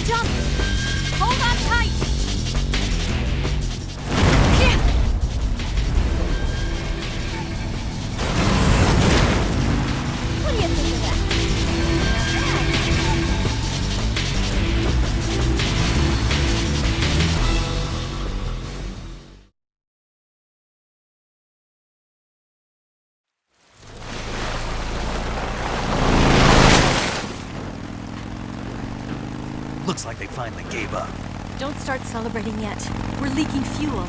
Jump! Hold on tight! What do you think of that? Looks like they finally gave up. Don't start celebrating yet. We're leaking fuel.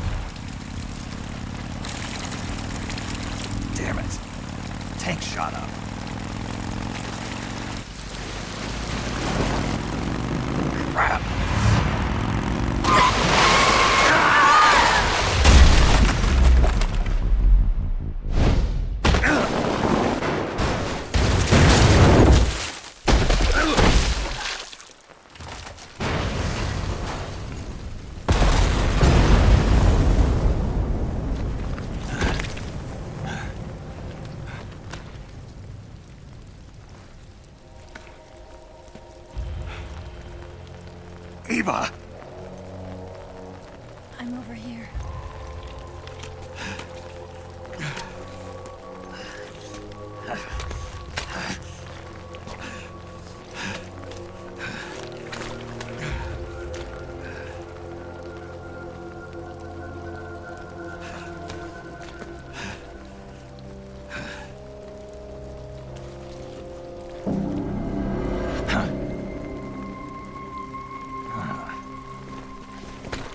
Damn it. Tank shot up. Crap. Eva! I'm over here.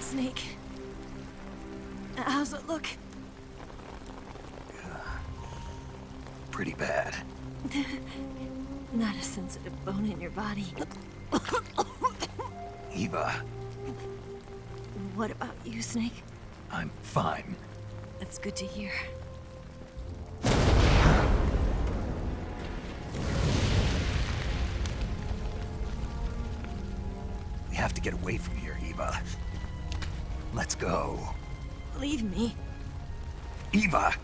Snake. How's it look? Pretty bad. Not a sensitive bone in your body. Eva, What about you, Snake? I'm fine. That's good to hear. We have to get away from here, Eva. Let's go. Leave me. Eva!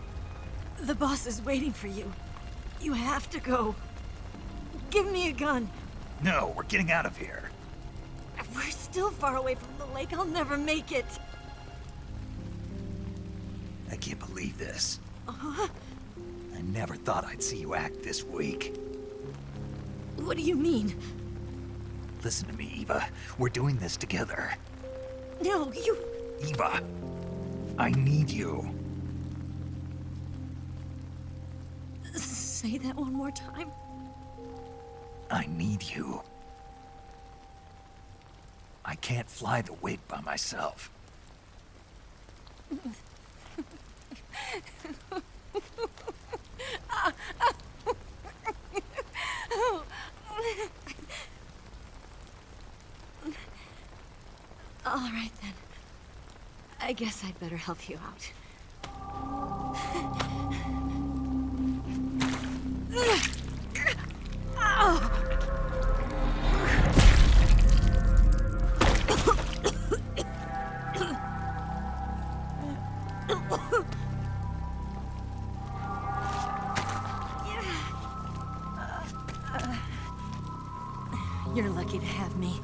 The boss is waiting for you. You have to go. Give me a gun. No, we're getting out of here. We're still far away from the lake. I'll never make it. I can't believe this. I never thought I'd see you act this weak. What do you mean? Listen to me, Eva. We're doing this together. No, you... Eva, I need you. Say that one more time. I need you. I can't fly the wig by myself. All right, then. I guess I'd better help you out. You're lucky to have me.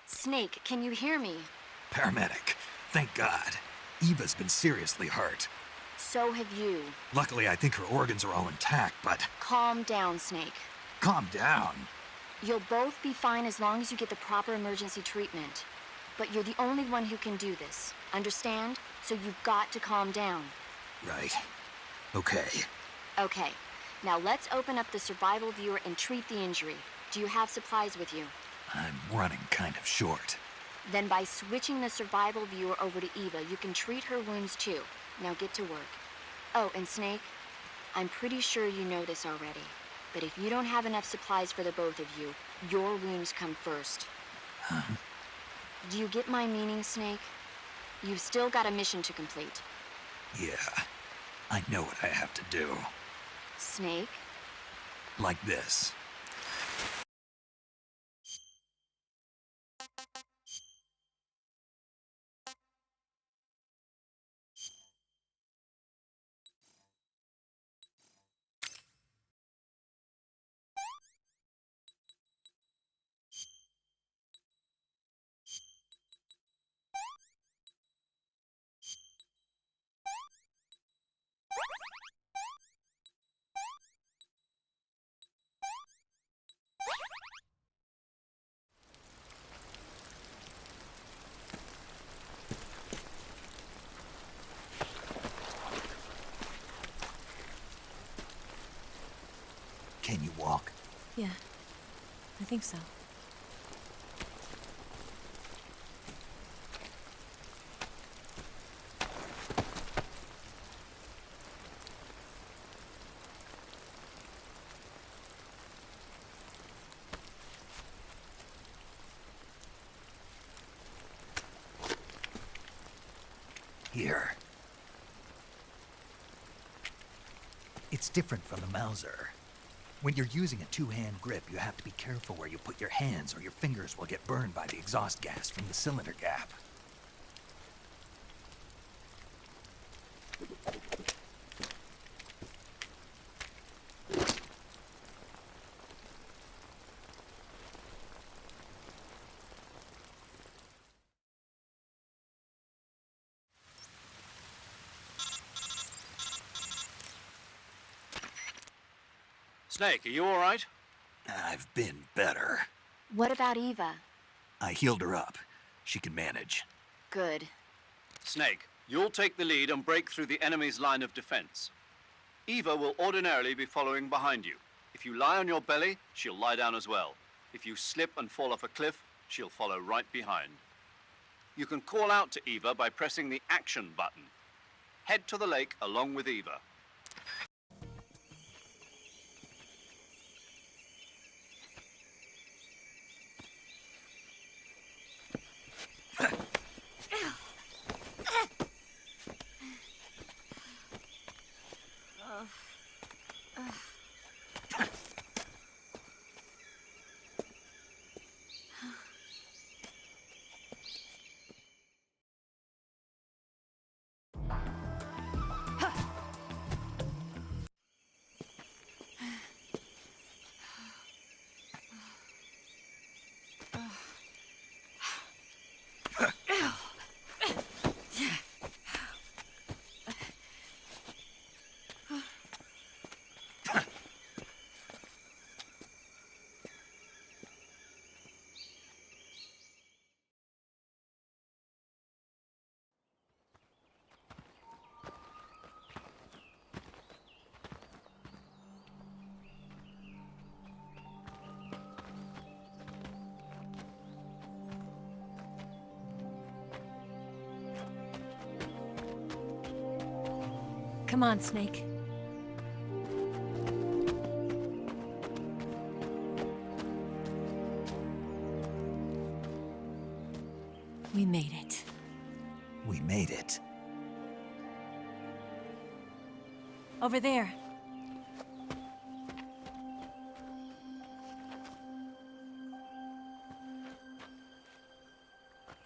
Snake, can you hear me? Paramedic, thank God. Eva's been seriously hurt. So have you. Luckily, I think her organs are all intact, but... Calm down, Snake. Calm down. You'll both be fine as long as you get the proper emergency treatment. But you're the only one who can do this. Understand? So you've got to calm down. Right. Okay. Okay. Now let's open up the survival viewer and treat the injury. Do you have supplies with you? I'm running kind of short. Then by switching the survival viewer over to Eva, you can treat her wounds too. Now get to work. Oh, and Snake, I'm pretty sure you know this already, but if you don't have enough supplies for the both of you, your wounds come first. Huh? Do you get my meaning, Snake? You've still got a mission to complete. Yeah. I know what I have to do. Snake, Like this. Can you walk? Yeah, I think so. Here. It's different from the Mauser. When you're using a two-hand grip, you have to be careful where you put your hands or your fingers will get burned by the exhaust gas from the cylinder gap. Snake, are you all right? I've been better. What about Eva? I healed her up. She can manage. Good. Snake, you'll take the lead and break through the enemy's line of defense. Eva will ordinarily be following behind you. If you lie on your belly, she'll lie down as well. If you slip and fall off a cliff, she'll follow right behind. You can call out to Eva by pressing the action button. Head to the lake along with Eva. Come on, Snake. We made it. We made it. Over there.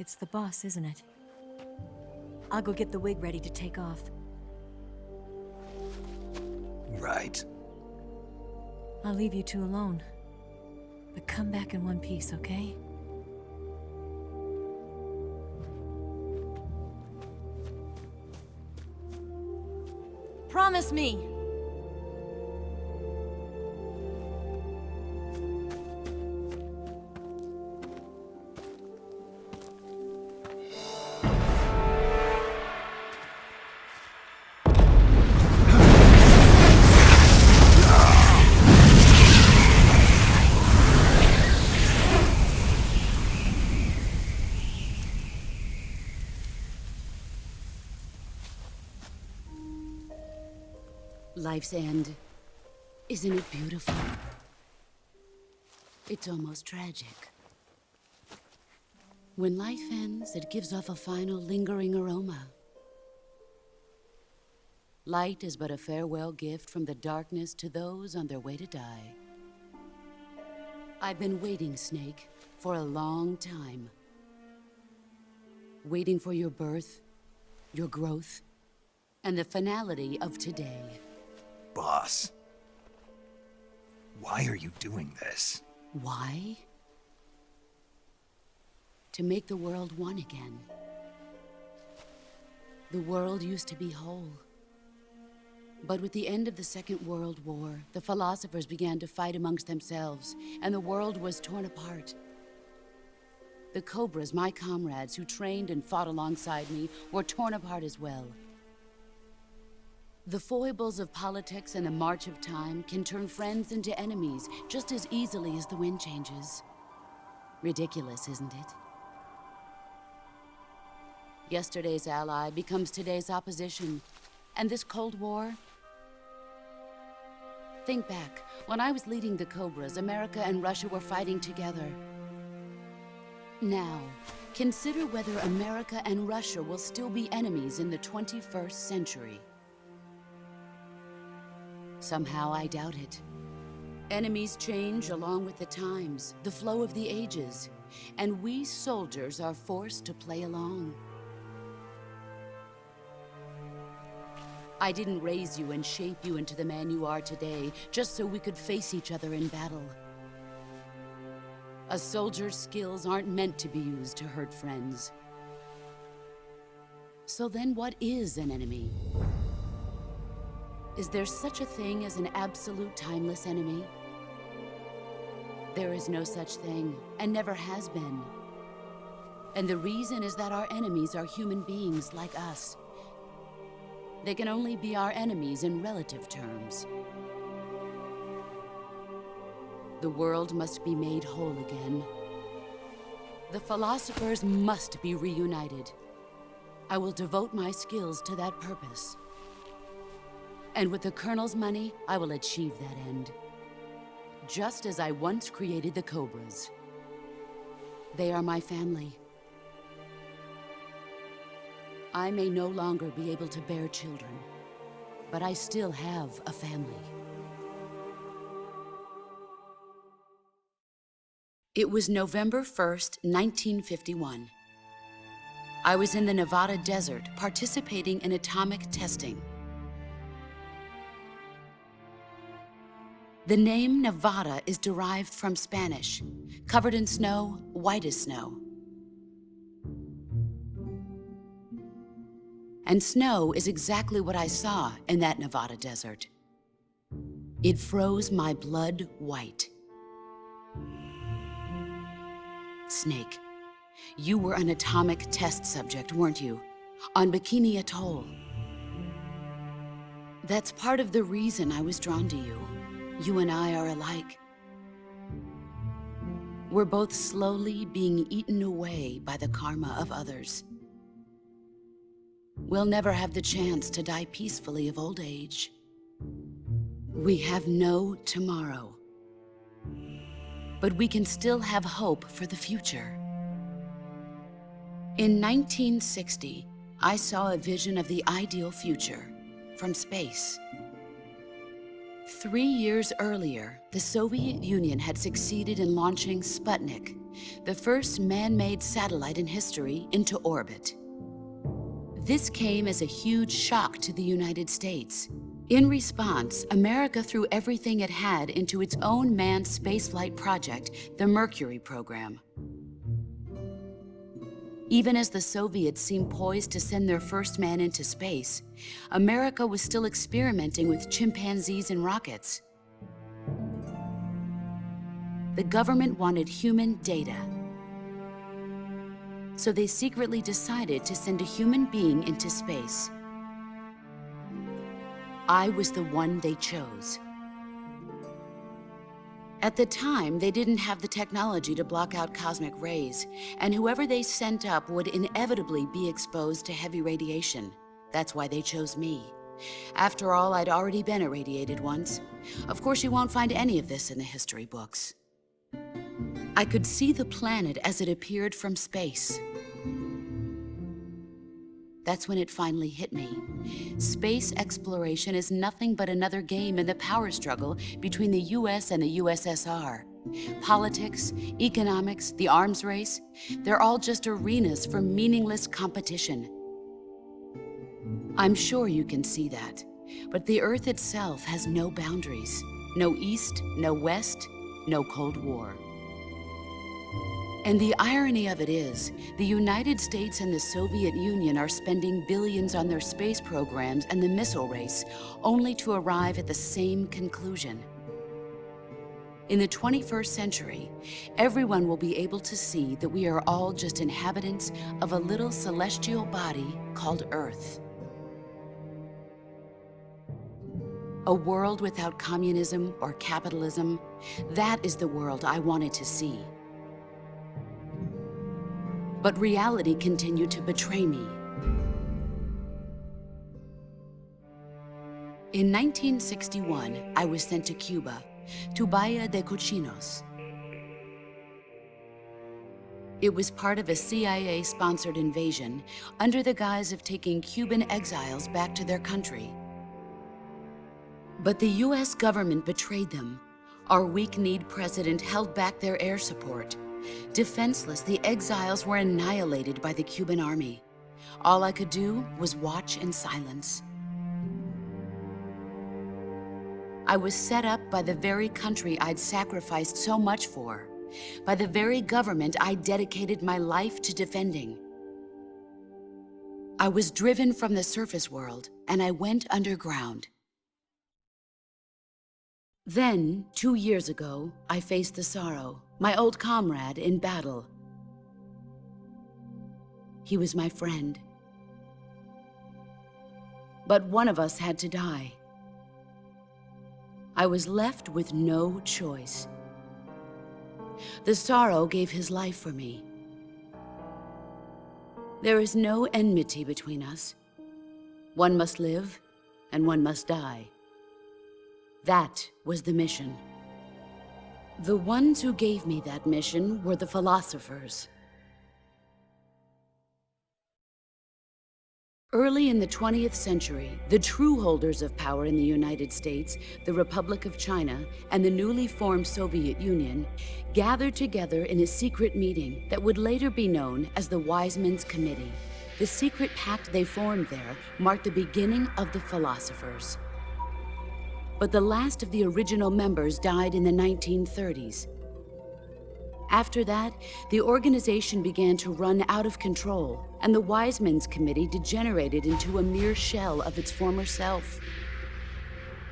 It's the boss, isn't it? I'll go get the wig ready to take off. Right. I'll leave you two alone. But come back in one piece, okay? Promise me! Life's end. Isn't it beautiful? It's almost tragic. When life ends, it gives off a final lingering aroma. Light is but a farewell gift from the darkness to those on their way to die. I've been waiting, Snake, for a long time. Waiting for your birth, your growth, and the finality of today. Boss, why are you doing this? Why? To make the world one again. The world used to be whole. But with the end of the Second World War, the philosophers began to fight amongst themselves, and the world was torn apart. The Cobras, my comrades who trained and fought alongside me, were torn apart as well. The foibles of politics and the march of time can turn friends into enemies just as easily as the wind changes. Ridiculous, isn't it? Yesterday's ally becomes today's opposition. And this Cold War? Think back. When I was leading the Cobras, America and Russia were fighting together. Now, consider whether America and Russia will still be enemies in the 21st century. Somehow I doubt it. Enemies change along with the times, the flow of the ages, and we soldiers are forced to play along. I didn't raise you and shape you into the man you are today just so we could face each other in battle. A soldier's skills aren't meant to be used to hurt friends. So then what is an enemy? Is there such a thing as an absolute timeless enemy? There is no such thing, and never has been. And the reason is that our enemies are human beings like us. They can only be our enemies in relative terms. The world must be made whole again. The philosophers must be reunited. I will devote my skills to that purpose. And with the Colonel's money, I will achieve that end. Just as I once created the Cobras. They are my family. I may no longer be able to bear children, but I still have a family. It was November 1st, 1951. I was in the Nevada desert participating in atomic testing. The name Nevada is derived from Spanish, covered in snow, white as snow. And snow is exactly what I saw in that Nevada desert. It froze my blood white. Snake, you were an atomic test subject, weren't you? On Bikini Atoll. That's part of the reason I was drawn to you. You and I are alike. We're both slowly being eaten away by the karma of others. We'll never have the chance to die peacefully of old age. We have no tomorrow. But we can still have hope for the future. In 1960, I saw a vision of the ideal future from space. 3 years earlier, the Soviet Union had succeeded in launching Sputnik, the first man-made satellite in history, into orbit. This came as a huge shock to the United States. In response, America threw everything it had into its own manned spaceflight project, the Mercury program. Even as the Soviets seemed poised to send their first man into space, America was still experimenting with chimpanzees and rockets. The government wanted human data. So they secretly decided to send a human being into space. I was the one they chose. At the time, they didn't have the technology to block out cosmic rays, and whoever they sent up would inevitably be exposed to heavy radiation. That's why they chose me. After all, I'd already been irradiated once. Of course, you won't find any of this in the history books. I could see the planet as it appeared from space. that's when it finally hit me. Space exploration is nothing but another game in the power struggle between the US and the USSR. Politics, economics, the arms race, they're all just arenas for meaningless competition. I'm sure you can see that, but the Earth itself has no boundaries. No East, no West, no Cold War. And the irony of it is, the United States and the Soviet Union are spending billions on their space programs and the missile race, only to arrive at the same conclusion. In the 21st century, everyone will be able to see that we are all just inhabitants of a little celestial body called Earth. A world without communism or capitalism, that is the world I wanted to see. But reality continued to betray me. In 1961, I was sent to Cuba, to Bahia de Cochinos. It was part of a CIA-sponsored invasion under the guise of taking Cuban exiles back to their country. But the US government betrayed them. Our weak-kneed president held back their air support. Defenseless, the exiles were annihilated by the Cuban army. All I could do was watch in silence. I was set up by the very country I'd sacrificed so much for, by the very government I dedicated my life to defending. I was driven from the surface world, and I went underground. Then, 2 years ago, I faced the Sorrow, my old comrade in battle. He was my friend. But one of us had to die. I was left with no choice. The Sorrow gave his life for me. There is no enmity between us. One must live, and one must die. That was the mission. The ones who gave me that mission were the philosophers. Early in the 20th century, the true holders of power in the United States, the Republic of China, and the newly formed Soviet Union gathered together in a secret meeting that would later be known as the Wiseman's Committee. The secret pact they formed there marked the beginning of the philosophers. But the last of the original members died in the 1930s. After that, the organization began to run out of control, and the Wiseman's Committee degenerated into a mere shell of its former self.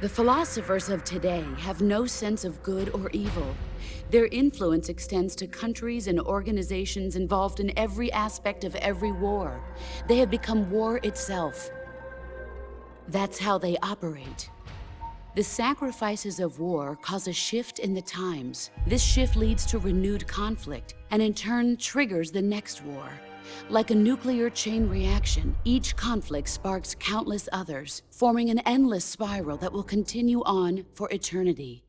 The philosophers of today have no sense of good or evil. Their influence extends to countries and organizations involved in every aspect of every war. They have become war itself. That's how they operate. The sacrifices of war cause a shift in the times. This shift leads to renewed conflict, and in turn triggers the next war. Like a nuclear chain reaction, each conflict sparks countless others, forming an endless spiral that will continue on for eternity.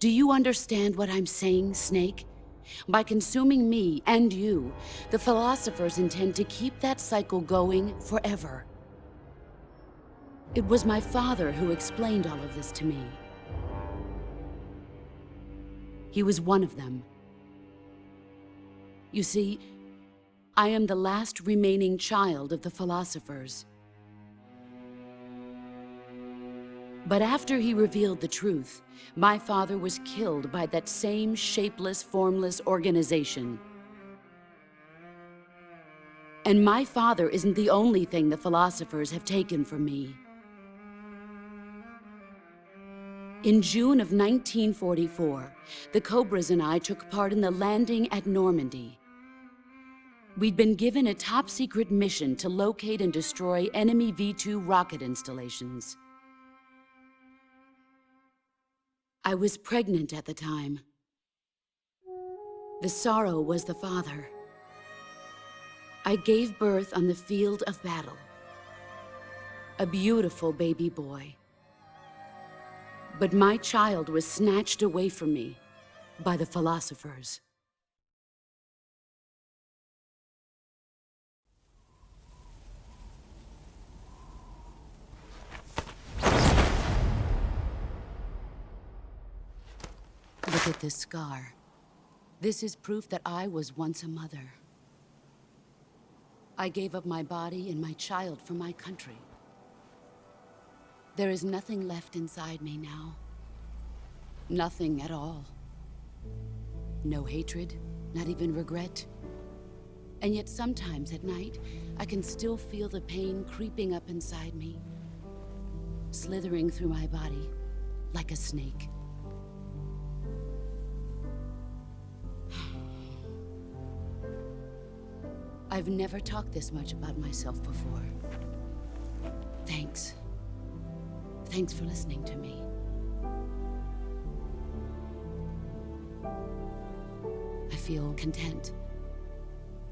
Do you understand what I'm saying, Snake? By consuming me and you, the philosophers intend to keep that cycle going forever. It was my father who explained all of this to me. He was one of them. You see, I am the last remaining child of the philosophers. But after he revealed the truth, my father was killed by that same shapeless, formless organization. And my father isn't the only thing the philosophers have taken from me. In June of 1944, the Cobras and I took part in the landing at Normandy. We'd been given a top-secret mission to locate and destroy enemy V-2 rocket installations. I was pregnant at the time. The Sorrow was the father. I gave birth on the field of battle. A beautiful baby boy. But my child was snatched away from me by the philosophers. Look at this scar. This is proof that I was once a mother. I gave up my body and my child for my country. There is nothing left inside me now. Nothing at all. No hatred, not even regret. And yet sometimes at night, I can still feel the pain creeping up inside me, slithering through my body like a snake. I've never talked this much about myself before. Thanks. Thanks for listening to me. I feel content.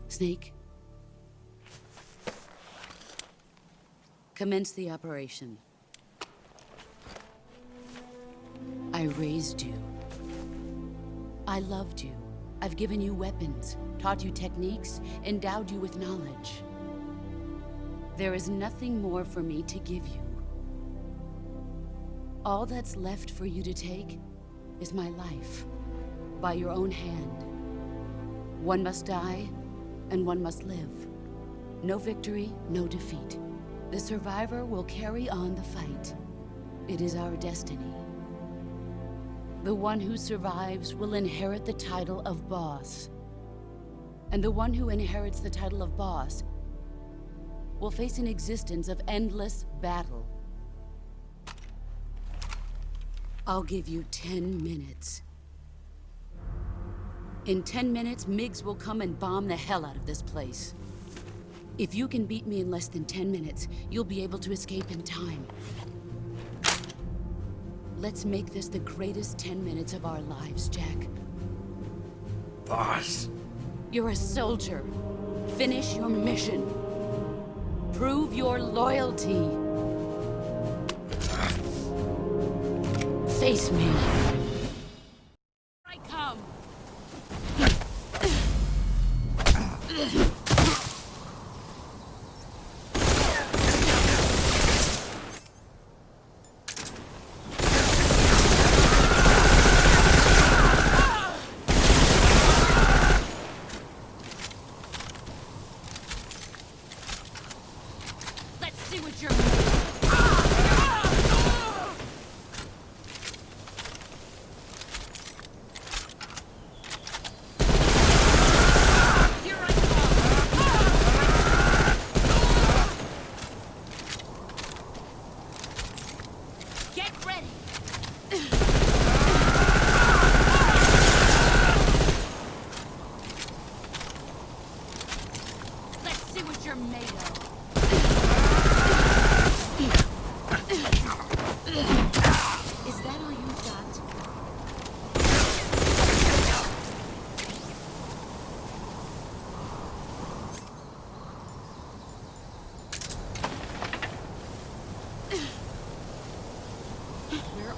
Snake? Commence the operation. I raised you. I loved you. I've given you weapons, taught you techniques, endowed you with knowledge. There is nothing more for me to give you. All that's left for you to take is my life, by your own hand. One must die, and one must live. No victory, no defeat. The survivor will carry on the fight. It is our destiny. The one who survives will inherit the title of boss. And the one who inherits the title of boss will face an existence of endless battle. I'll give you 10 minutes. In 10 minutes, MiGs will come and bomb the hell out of this place. If you can beat me in less than 10 minutes, you'll be able to escape in time. Let's make this the greatest 10 minutes of our lives, Jack. Boss. You're a soldier. Finish your mission. Prove your loyalty. Face me. I come. Let's see what you're made of. Here I come. Get ready. Let's see what you're made of. Is that all you've got? Where are...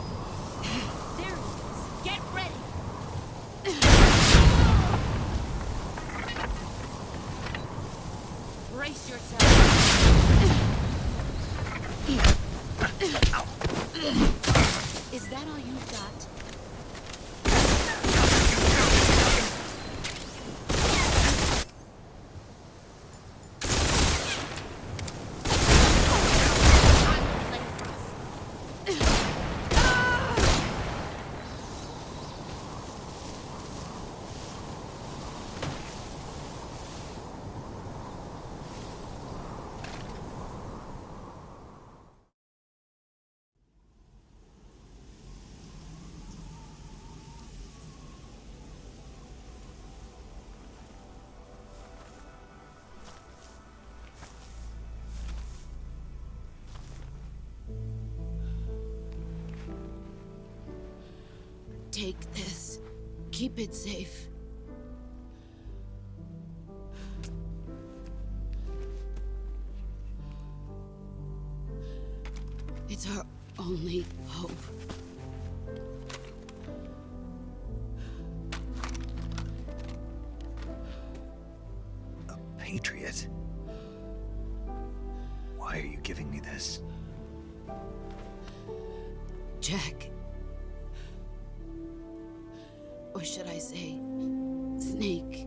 There it is. Get ready. Brace yourself. Is that all you've got? Take this. Keep it safe. It's our only hope. A patriot? Why are you giving me this? Jack. Or should I say, Snake,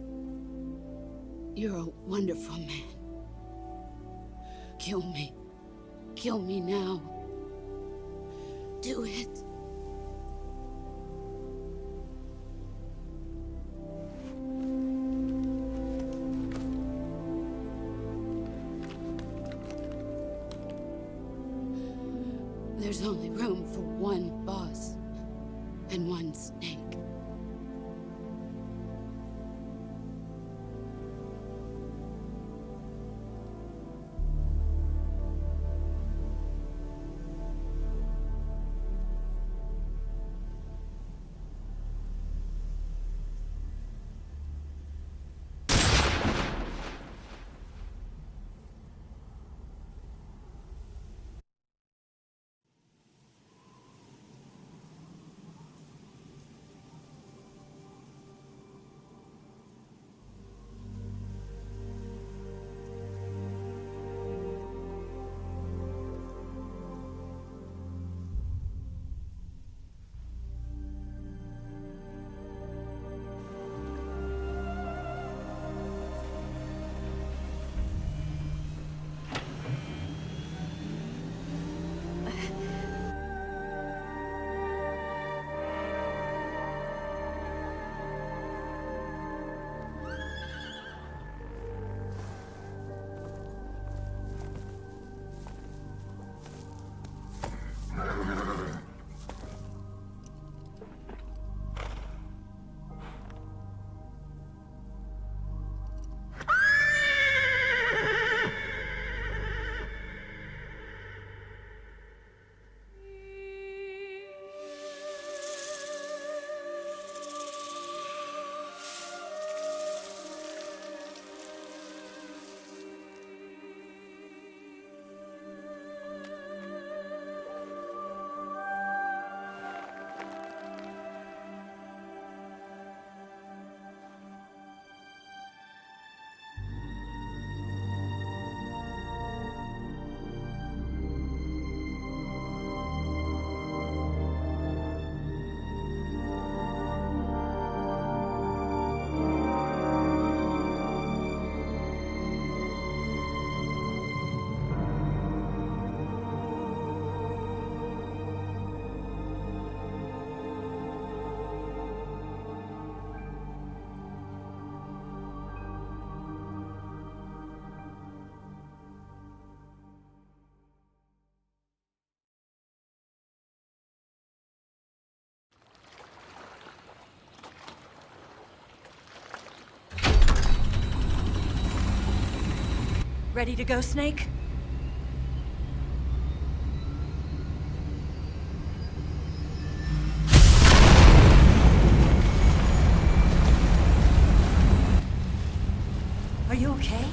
you're a wonderful man. Kill me. Kill me now. Do it. There's only room for one boss and one snake. Ready to go, Snake? Are you okay?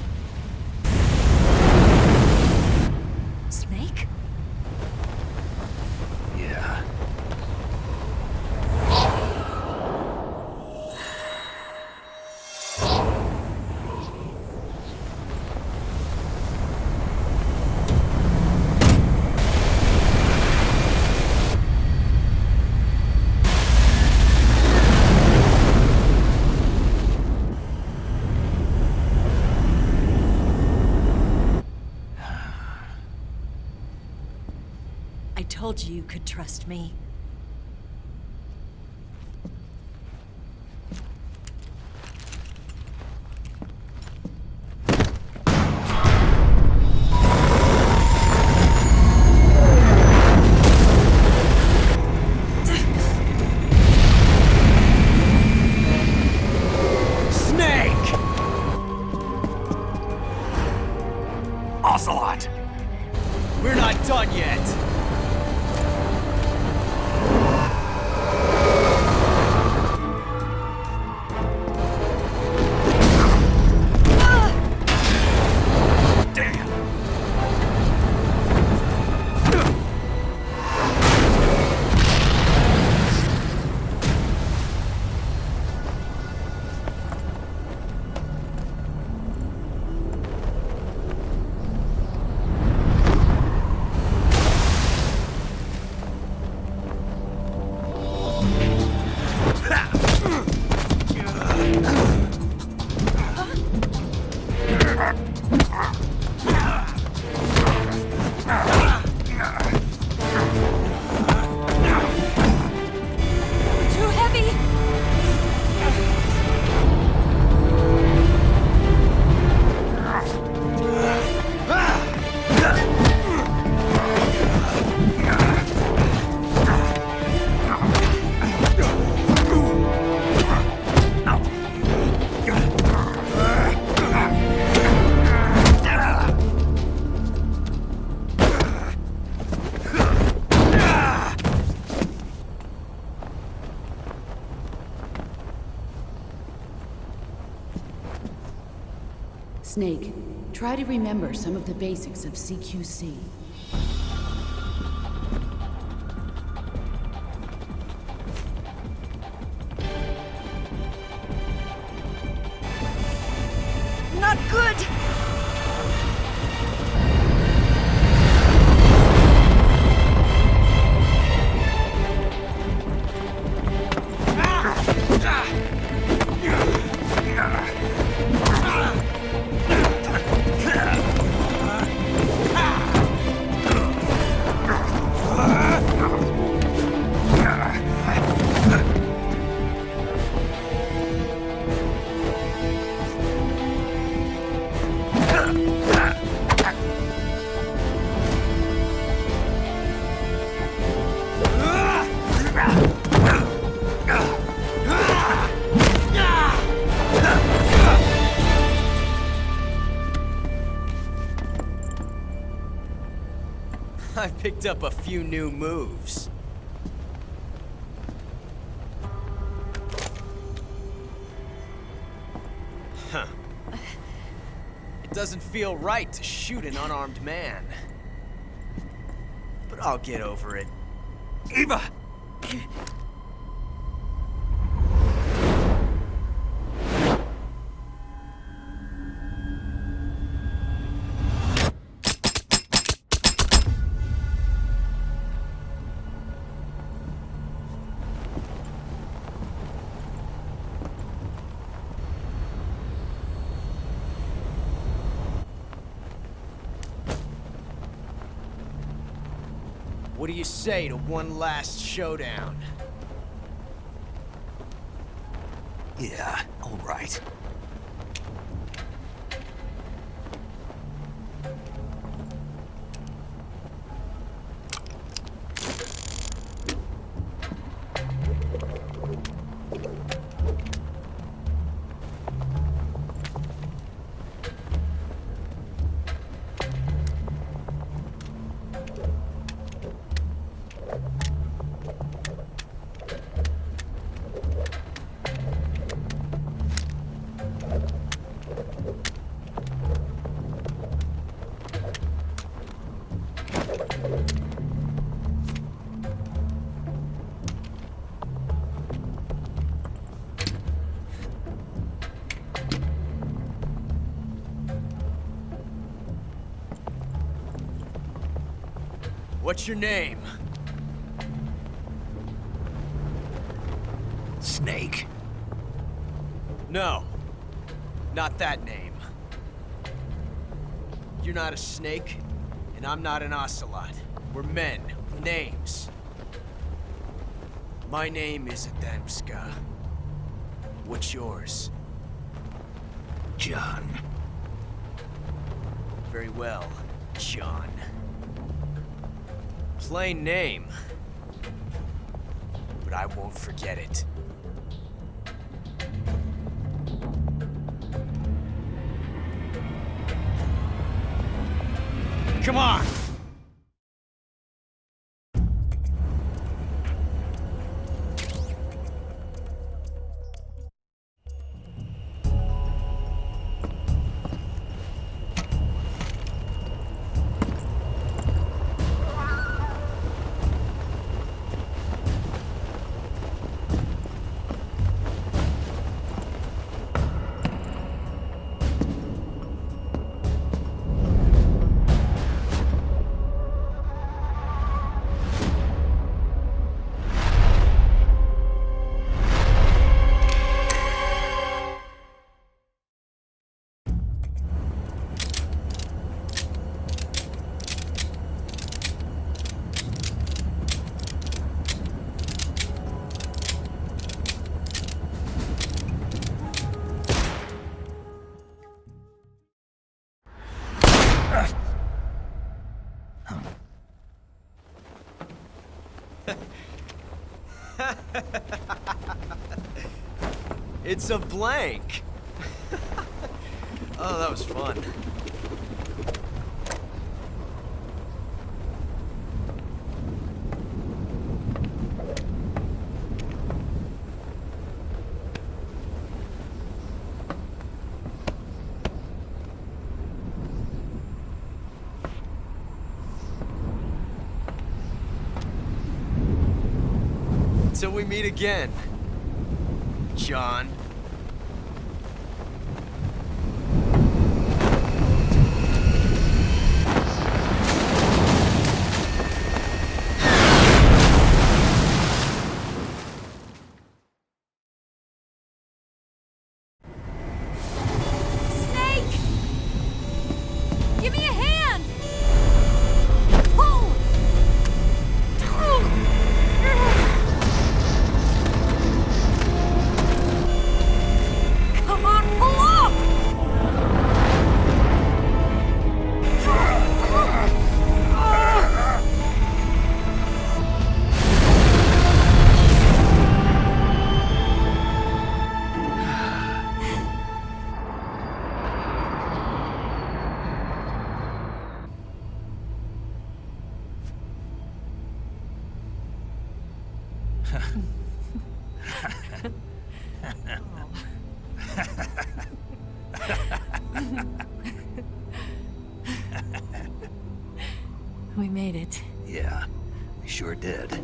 Snake? Yeah. I told you you could trust me. Snake! Ocelot! We're not done yet! Snake, try to remember some of the basics of CQC. Not good! I picked up a few new moves. Huh. It doesn't feel right to shoot an unarmed man. But I'll get over it. Eva! What do you say to one last showdown? Yeah, all right. What's your name? Snake. No. Not that name. You're not a snake, and I'm not an ocelot. We're men with names. My name is Adamska. What's yours? John. Very well, John. Plain name. But I won't forget it. Come on! It's a blank. Oh, that was fun. Until we meet again, John. Snake! Give me a hand! Pull! Come on, pull up! We made it. Yeah, we sure did.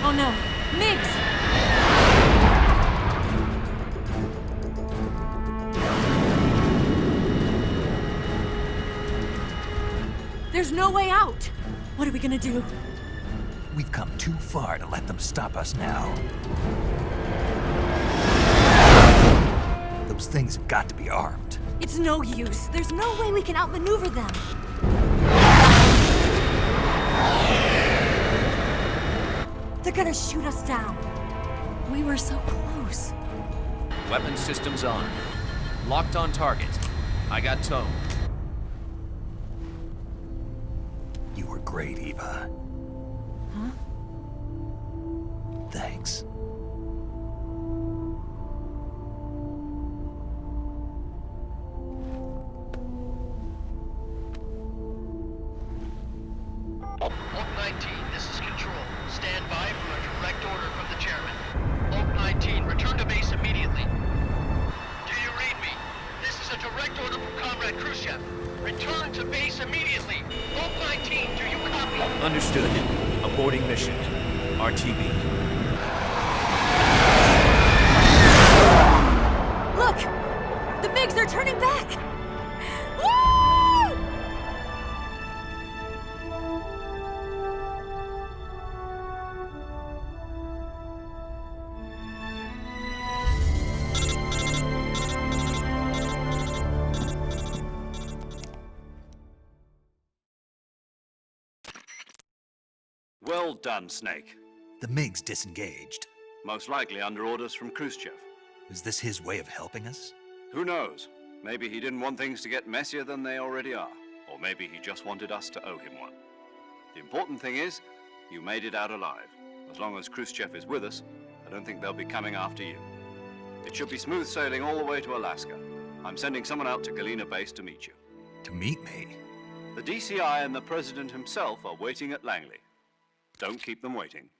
Oh no, Miggs! There's no way out! What are we gonna do? We've come too far to let them stop us now. Those things have got to be armed. It's no use. There's no way we can outmaneuver them. They're gonna shoot us down. We were so close. Weapon systems on. Locked on target. I got tone. You were great, Eva. Huh? Thanks. Oak 19, this is Control. Stand by for a direct order from the chairman. Oak 19, return to base immediately. Do you read me? This is a direct order from Comrade Khrushchev. Return to base immediately. Oak 19, do you copy? Understood. Aborting mission. RTB. Look! The MiGs are turning back! Woo! Well done, Snake. The MiGs disengaged. Most likely under orders from Khrushchev. Is this his way of helping us? Who knows? Maybe he didn't want things to get messier than they already are. Or maybe he just wanted us to owe him one. The important thing is, you made it out alive. As long as Khrushchev is with us, I don't think they'll be coming after you. It should be smooth sailing all the way to Alaska. I'm sending someone out to Galena Base to meet you. To meet me? The DCI and the President himself are waiting at Langley. Don't keep them waiting.